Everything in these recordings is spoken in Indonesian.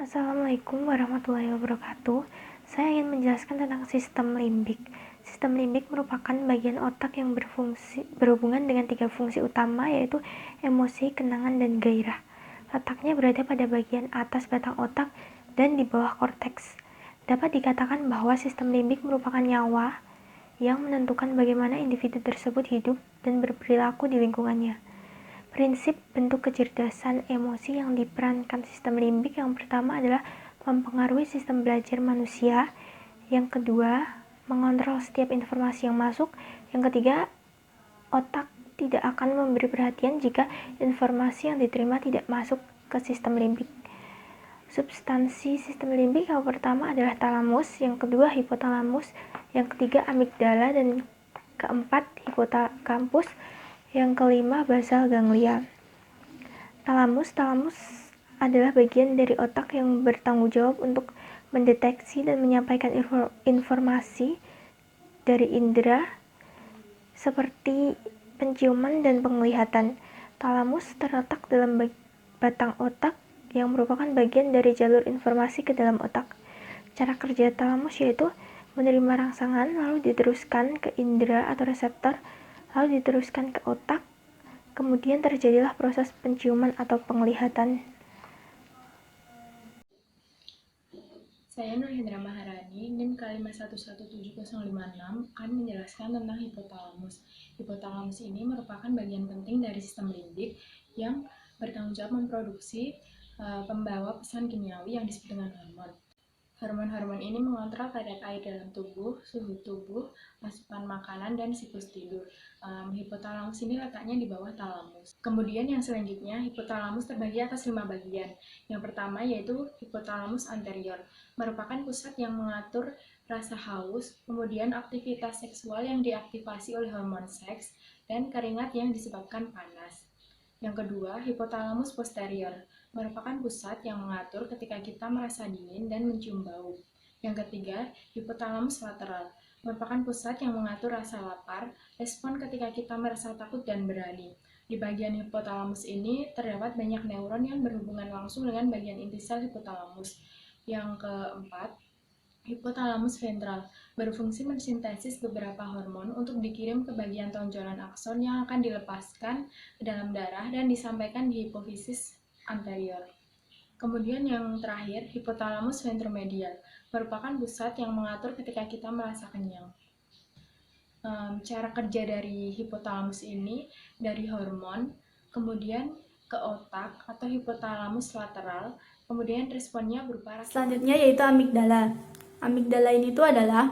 Assalamualaikum warahmatullahi wabarakatuh. Saya ingin menjelaskan tentang sistem limbik. Sistem limbik merupakan bagian otak yang berhubungan dengan 3 fungsi utama, yaitu emosi, kenangan, dan gairah. Letaknya berada pada bagian atas batang otak dan di bawah korteks. Dapat dikatakan bahwa sistem limbik merupakan nyawa yang menentukan bagaimana individu tersebut hidup dan berperilaku di lingkungannya. Prinsip bentuk kecerdasan emosi yang diperankan sistem limbik yang pertama adalah mempengaruhi sistem belajar manusia, yang kedua, mengontrol setiap informasi yang masuk, yang ketiga, otak tidak akan memberi perhatian jika informasi yang diterima tidak masuk ke sistem limbik. Substansi sistem limbik yang pertama adalah talamus, yang kedua hipotalamus, yang ketiga amigdala, dan keempat hipokampus, yang kelima basal ganglia. Talamus adalah bagian dari otak yang bertanggung jawab untuk mendeteksi dan menyampaikan informasi dari indera seperti penciuman dan penglihatan. Talamus terletak dalam batang otak yang merupakan bagian dari jalur informasi ke dalam otak. Cara kerja talamus yaitu menerima rangsangan, lalu diteruskan ke indera atau reseptor, lalu diteruskan ke otak, kemudian terjadilah proses penciuman atau penglihatan. Saya Nurhendra Maharani, NIM K511756 akan menjelaskan tentang hipotalamus. Hipotalamus ini merupakan bagian penting dari sistem limbik yang bertanggung jawab memproduksi pembawa pesan kimiawi yang disebut dengan hormon. Hormon-hormon ini mengontrol kadar air dalam tubuh, suhu tubuh, asupan makanan, dan siklus tidur. Hipotalamus ini letaknya di bawah talamus. Kemudian yang selanjutnya, hipotalamus terbagi atas 5 bagian. Yang pertama yaitu hipotalamus anterior, merupakan pusat yang mengatur rasa haus, kemudian aktivitas seksual yang diaktifasi oleh hormon seks, dan keringat yang disebabkan panas. Yang kedua, hipotalamus posterior, merupakan pusat yang mengatur ketika kita merasa dingin dan mencium bau. Yang ketiga, hipotalamus lateral, merupakan pusat yang mengatur rasa lapar, respon ketika kita merasa takut dan berani. Di bagian hipotalamus ini terdapat banyak neuron yang berhubungan langsung dengan bagian inti sel hipotalamus. Yang keempat, hipotalamus ventral berfungsi mensintesis beberapa hormon untuk dikirim ke bagian tonjolan akson yang akan dilepaskan ke dalam darah dan disampaikan di hipofisis anterior. Kemudian yang terakhir, hipotalamus ventromedial merupakan pusat yang mengatur ketika kita merasa kenyang. Cara kerja dari hipotalamus ini dari hormon, kemudian ke otak atau hipotalamus lateral, kemudian responnya berupa selanjutnya yaitu amigdala. Amigdala ini tuh adalah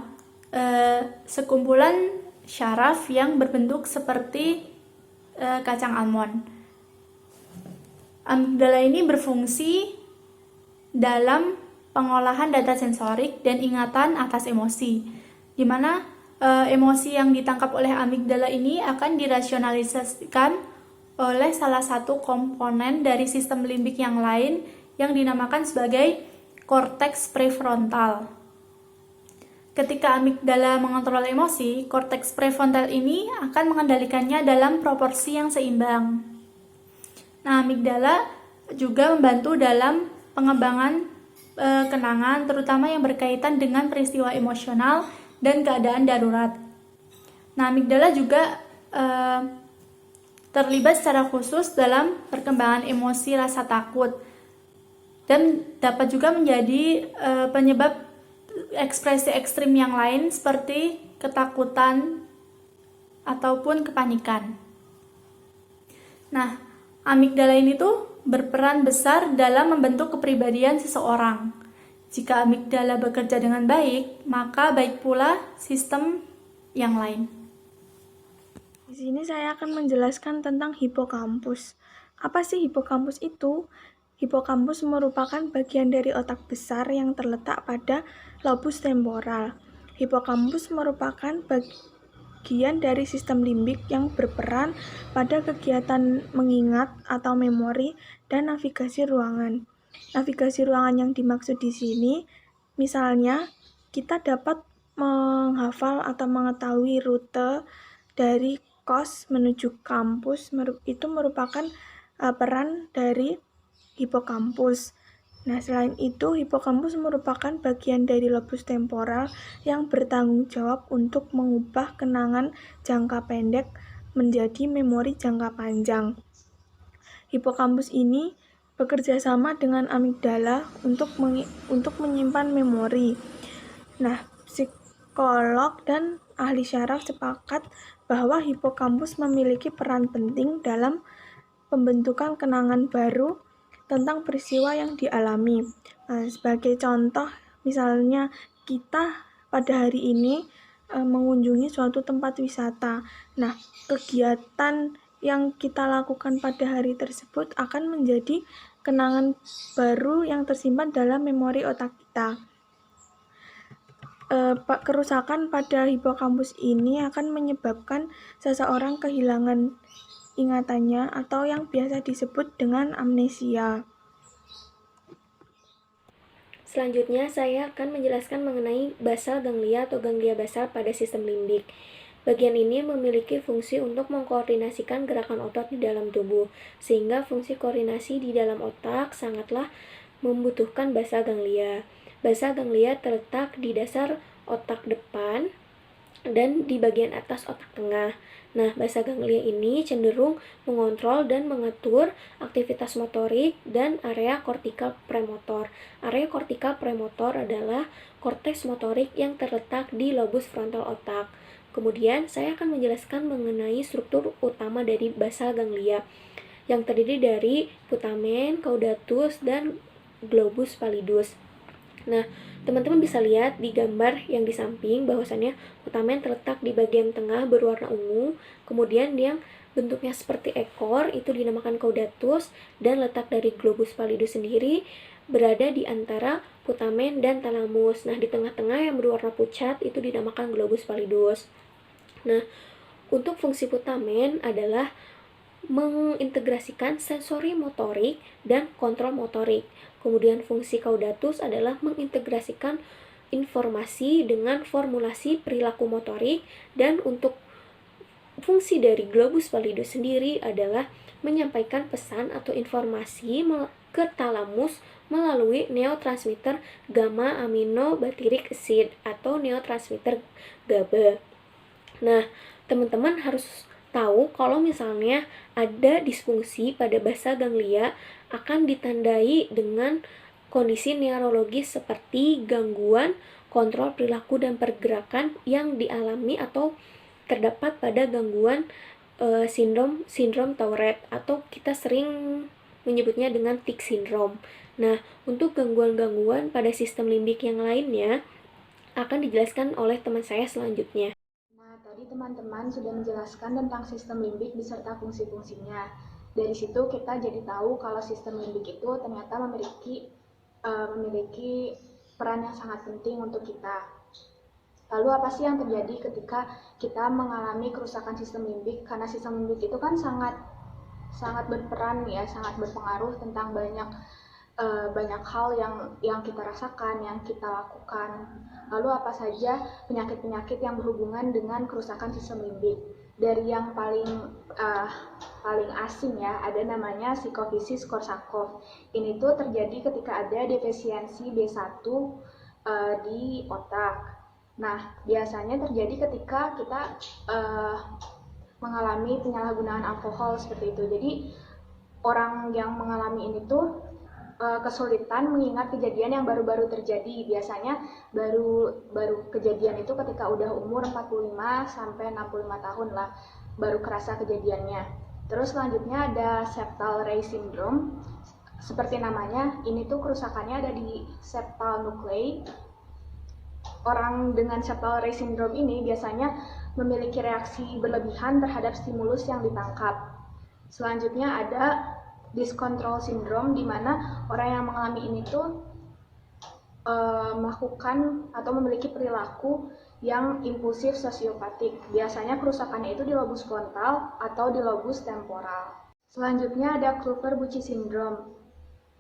sekumpulan syaraf yang berbentuk seperti kacang almond. Amigdala ini berfungsi dalam pengolahan data sensorik dan ingatan atas emosi, di mana emosi yang ditangkap oleh amigdala ini akan dirasionalisasikan oleh salah satu komponen dari sistem limbik yang lain yang dinamakan sebagai korteks prefrontal. Ketika amigdala mengontrol emosi, korteks prefrontal ini akan mengendalikannya dalam proporsi yang seimbang. Nah, amigdala juga membantu dalam pengembangan kenangan, terutama yang berkaitan dengan peristiwa emosional dan keadaan darurat. Nah, amigdala juga terlibat secara khusus dalam perkembangan emosi rasa takut dan dapat juga menjadi penyebab ekspresi ekstrim yang lain seperti ketakutan ataupun kepanikan. Nah, amigdala ini tuh berperan besar dalam membentuk kepribadian seseorang. Jika amigdala bekerja dengan baik, maka baik pula sistem yang lain. Di sini saya akan menjelaskan tentang hipokampus. Apa sih hipokampus itu? Hipokampus merupakan bagian dari otak besar yang terletak pada lobus temporal. Hipokampus merupakan bagian dari sistem limbik yang berperan pada kegiatan mengingat atau memori dan navigasi ruangan. Navigasi ruangan yang dimaksud di sini, misalnya kita dapat menghafal atau mengetahui rute dari kos menuju kampus, itu merupakan peran dari hipokampus. Nah, selain itu, hipokampus merupakan bagian dari lobus temporal yang bertanggung jawab untuk mengubah kenangan jangka pendek menjadi memori jangka panjang. Hipokampus ini bekerja sama dengan amigdala untuk menyimpan memori. Nah, psikolog dan ahli syaraf sepakat bahwa hipokampus memiliki peran penting dalam pembentukan kenangan baru tentang peristiwa yang dialami. Nah, sebagai contoh, misalnya kita pada hari ini mengunjungi suatu tempat wisata. Nah, kegiatan yang kita lakukan pada hari tersebut akan menjadi kenangan baru yang tersimpan dalam memori otak kita. Kerusakan pada hipokampus ini akan menyebabkan seseorang kehilangan ingatannya atau yang biasa disebut dengan amnesia. Selanjutnya, saya akan menjelaskan mengenai basal ganglia atau ganglia basal pada sistem limbik. Bagian ini memiliki fungsi untuk mengkoordinasikan gerakan otot di dalam tubuh, sehingga fungsi koordinasi di dalam otak sangatlah membutuhkan basal ganglia. Basal ganglia terletak di dasar otak depan dan di bagian atas otak tengah. Nah, basal ganglia ini cenderung mengontrol dan mengatur aktivitas motorik dan area kortikal premotor. Area kortikal premotor adalah korteks motorik yang terletak di lobus frontal otak. Kemudian, saya akan menjelaskan mengenai struktur utama dari basal ganglia yang terdiri dari putamen, caudatus, dan globus pallidus. Nah, teman-teman bisa lihat di gambar yang di samping bahwasannya putamen terletak di bagian tengah berwarna ungu, kemudian yang bentuknya seperti ekor itu dinamakan caudatus, dan letak dari globus pallidus sendiri berada di antara putamen dan talamus. Nah, di tengah-tengah yang berwarna pucat itu dinamakan globus pallidus. Nah, untuk fungsi putamen adalah mengintegrasikan sensori motorik dan kontrol motorik. Kemudian fungsi caudatus adalah mengintegrasikan informasi dengan formulasi perilaku motorik, dan untuk fungsi dari globus pallidus sendiri adalah menyampaikan pesan atau informasi ke talamus melalui neurotransmitter gamma aminobutyric acid atau neurotransmitter GABA. Nah, teman-teman harus tahu kalau misalnya ada disfungsi pada basal ganglia akan ditandai dengan kondisi neurologis seperti gangguan kontrol perilaku dan pergerakan yang dialami atau terdapat pada gangguan sindrom Tourette atau kita sering menyebutnya dengan tic syndrome. Nah, untuk gangguan-gangguan pada sistem limbik yang lainnya akan dijelaskan oleh teman saya selanjutnya. Tadi teman-teman sudah menjelaskan tentang sistem limbik beserta fungsi-fungsinya. Dari situ kita jadi tahu kalau sistem limbik itu ternyata memiliki peran yang sangat penting untuk kita. Lalu apa sih yang terjadi ketika kita mengalami kerusakan sistem limbik? Karena sistem limbik itu kan sangat berperan ya, sangat berpengaruh tentang banyak hal yang kita rasakan, yang kita lakukan. Lalu apa saja penyakit-penyakit yang berhubungan dengan kerusakan sistem limbik? Dari yang paling asing ya, ada namanya psikofisis-Korsakoff. Ini tuh terjadi ketika ada defisiensi B1 di otak. Nah, biasanya terjadi ketika kita mengalami penyalahgunaan alkohol seperti itu. Jadi orang yang mengalami ini tuh kesulitan mengingat kejadian yang baru-baru terjadi. Biasanya baru kejadian itu ketika udah umur 45 sampai 65 tahun lah baru kerasa kejadiannya. Terus selanjutnya ada septal Ray syndrome. Seperti namanya, ini tuh kerusakannya ada di septal nuclei. Orang dengan septal Ray syndrome ini biasanya memiliki reaksi berlebihan terhadap stimulus yang ditangkap. Selanjutnya ada discontrol syndrome, di mana orang yang mengalami ini tuh melakukan atau memiliki perilaku yang impulsif sosiopatik. Biasanya kerusakannya itu di lobus frontal atau di lobus temporal. Selanjutnya ada Kluver-Bucy syndrome.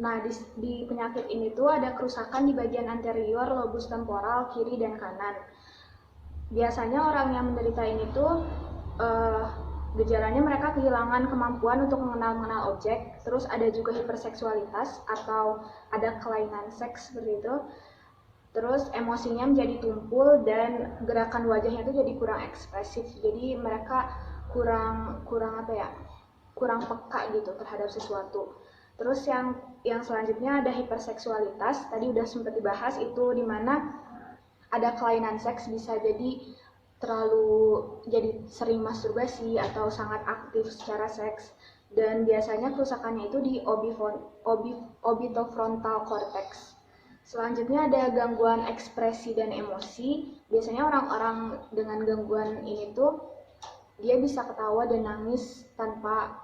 Nah, di penyakit ini tuh ada kerusakan di bagian anterior lobus temporal kiri dan kanan. Biasanya orang yang menderita ini tuh Gejalanya mereka kehilangan kemampuan untuk mengenal objek, terus ada juga hiperseksualitas atau ada kelainan seks seperti itu. Terus emosinya menjadi tumpul dan gerakan wajahnya itu jadi kurang ekspresif. Jadi mereka kurang peka gitu terhadap sesuatu. Terus yang selanjutnya ada hiperseksualitas. Tadi udah sempat dibahas itu, dimana ada kelainan seks, bisa jadi sering masturbasi atau sangat aktif secara seks, dan biasanya kerusakannya itu di orbitofrontal cortex. Selanjutnya ada gangguan ekspresi dan emosi. Biasanya orang-orang dengan gangguan ini tuh dia bisa ketawa dan nangis tanpa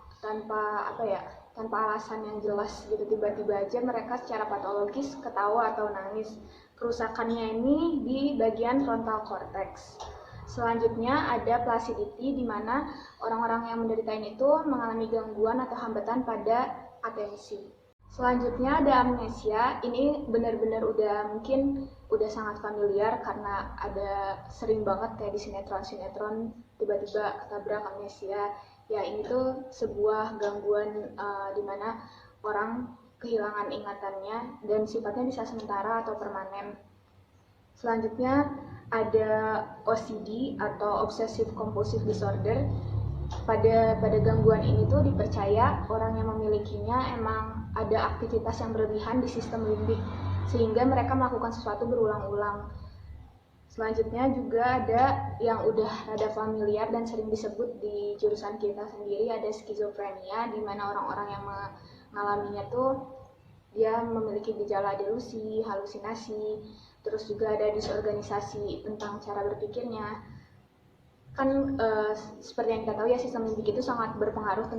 alasan yang jelas gitu. Tiba-tiba aja mereka secara patologis ketawa atau nangis. Kerusakannya ini di bagian frontal cortex. Selanjutnya ada placidity, di mana orang-orang yang menderita ini tuh mengalami gangguan atau hambatan pada atensi. Selanjutnya ada amnesia. Ini benar-benar mungkin udah sangat familiar karena ada sering banget kayak di sinetron-sinetron tiba-tiba ketabrak amnesia. Ya, ini tuh sebuah gangguan di mana orang kehilangan ingatannya dan sifatnya bisa sementara atau permanen. Selanjutnya ada OCD atau Obsessive Compulsive Disorder. Pada gangguan ini tuh dipercaya orang yang memilikinya emang ada aktivitas yang berlebihan di sistem limbik sehingga mereka melakukan sesuatu berulang-ulang. Selanjutnya juga ada yang udah rada familiar dan sering disebut di jurusan kita sendiri, ada skizofrenia, di mana orang-orang yang mengalaminya tuh dia memiliki gejala delusi, halusinasi, terus juga ada disorganisasi tentang cara berpikirnya. Kan seperti yang kita tahu ya, sistem limbik itu sangat berpengaruh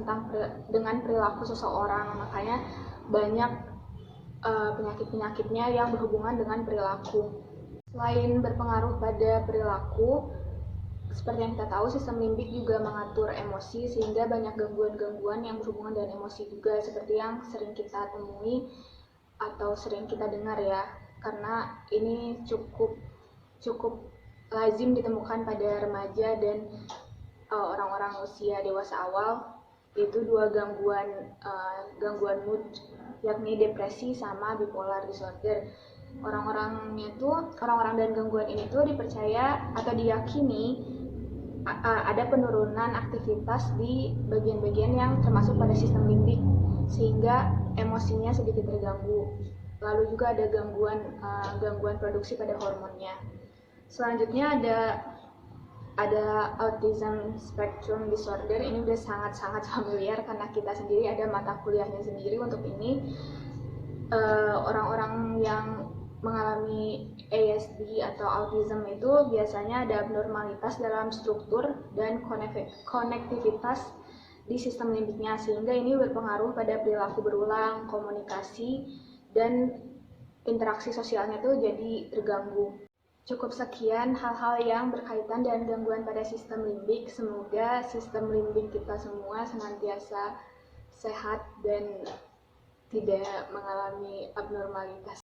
dengan perilaku seseorang, makanya banyak penyakit-penyakitnya yang berhubungan dengan perilaku. Selain berpengaruh pada perilaku, seperti yang kita tahu, sistem limbik juga mengatur emosi, sehingga banyak gangguan-gangguan yang berhubungan dengan emosi juga, seperti yang sering kita temui atau sering kita dengar ya, karena ini cukup lazim ditemukan pada remaja dan orang-orang usia dewasa awal, yaitu dua gangguan mood, yakni depresi sama bipolar disorder. Orang-orang dan gangguan ini tuh dipercaya atau diyakini ada penurunan aktivitas di bagian-bagian yang termasuk pada sistem limbik, sehingga emosinya sedikit terganggu. Lalu juga ada gangguan produksi pada hormonnya. Selanjutnya ada autism spectrum disorder. Ini udah sangat familiar karena kita sendiri ada mata kuliahnya sendiri untuk ini. Orang-orang yang mengalami ASD atau autism itu biasanya ada abnormalitas dalam struktur dan konektivitas di sistem limbiknya, sehingga ini berpengaruh pada perilaku berulang, komunikasi, dan interaksi sosialnya tuh jadi terganggu. Cukup sekian hal-hal yang berkaitan dengan gangguan pada sistem limbik. Semoga sistem limbik kita semua senantiasa sehat dan tidak mengalami abnormalitas.